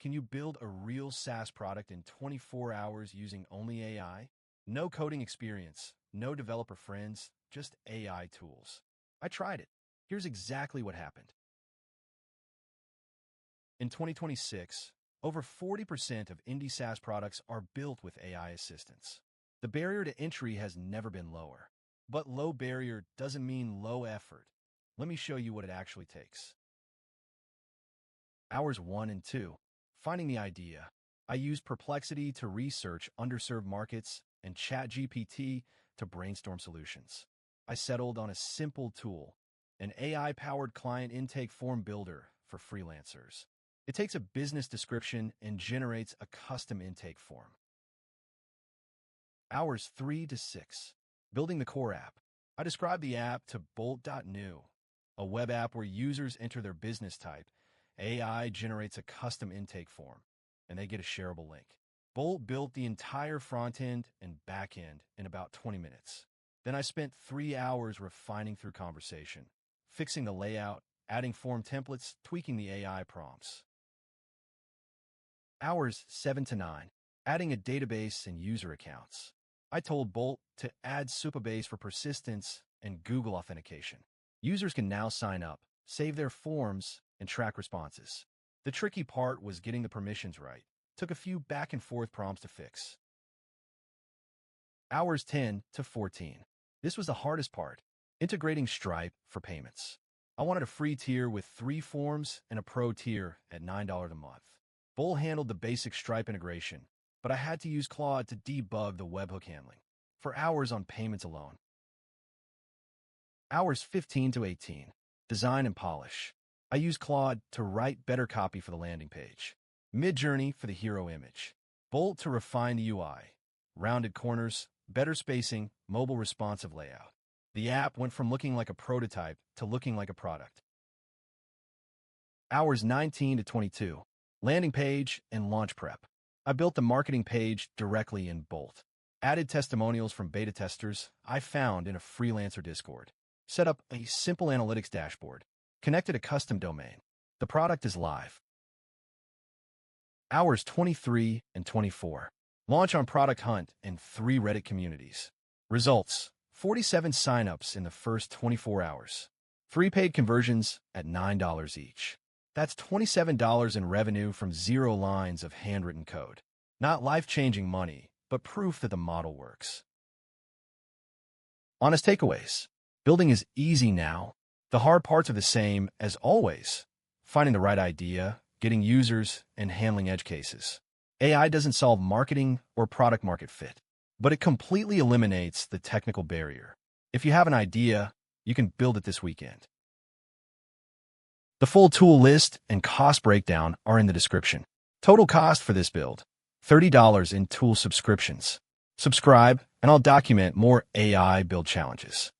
Can you build a real SaaS product in 24 hours using only AI? No coding experience, no developer friends, just AI tools. I tried it. Here's exactly what happened. In 2026, over 40% of indie SaaS products are built with AI assistance. The barrier to entry has never been lower. But low barrier doesn't mean low effort. Let me show you what it actually takes. Hours 1 and 2. Finding the idea. I used Perplexity to research underserved markets and ChatGPT to brainstorm solutions. I settled on a simple tool, an AI-powered client intake form builder for freelancers. It takes a business description and generates a custom intake form. Hours 3 to 6. Building the core app. I described the app to Bolt.new, a web app where users enter their business type. AI generates a custom intake form, and they get a shareable link. Bolt built the entire front end and back end in about 20 minutes. Then I spent 3 hours refining through conversation, fixing the layout, adding form templates, tweaking the AI prompts. Hours 7 to 9. Adding a database and user accounts. I told Bolt to add Supabase for persistence and Google authentication. Users can now sign up, save their forms, and track responses. The tricky part was getting the permissions right. Took a few back and forth prompts to fix. Hours 10 to 14. This was the hardest part, integrating Stripe for payments. I wanted a free tier with 3 forms and a pro tier at $9 a month. Bull handled the basic Stripe integration, but I had to use Claude to debug the webhook handling for hours on payments alone. Hours 15 to 18. Design and polish. I used Claude to write better copy for the landing page. Midjourney for the hero image. Bolt to refine the UI. Rounded corners, better spacing, mobile responsive layout. The app went from looking like a prototype to looking like a product. Hours 19 to 22. Landing page and launch prep. I built the marketing page directly in Bolt. Added testimonials from beta testers I found in a freelancer Discord. Set up a simple analytics dashboard. Connected a custom domain. The product is live. Hours 23 and 24. Launch on Product Hunt and 3 Reddit communities. Results: 47 signups in the first 24 hours. 3 paid conversions at $9 each. That's $27 in revenue from 0 lines of handwritten code. Not life-changing money, but proof that the model works. Honest takeaways. Building is easy now. The hard parts are the same as always. Finding the right idea, getting users, and handling edge cases. AI doesn't solve marketing or product market fit, but it completely eliminates the technical barrier. If you have an idea, you can build it this weekend. The full tool list and cost breakdown are in the description. Total cost for this build: $30 in tool subscriptions. Subscribe, and I'll document more AI build challenges.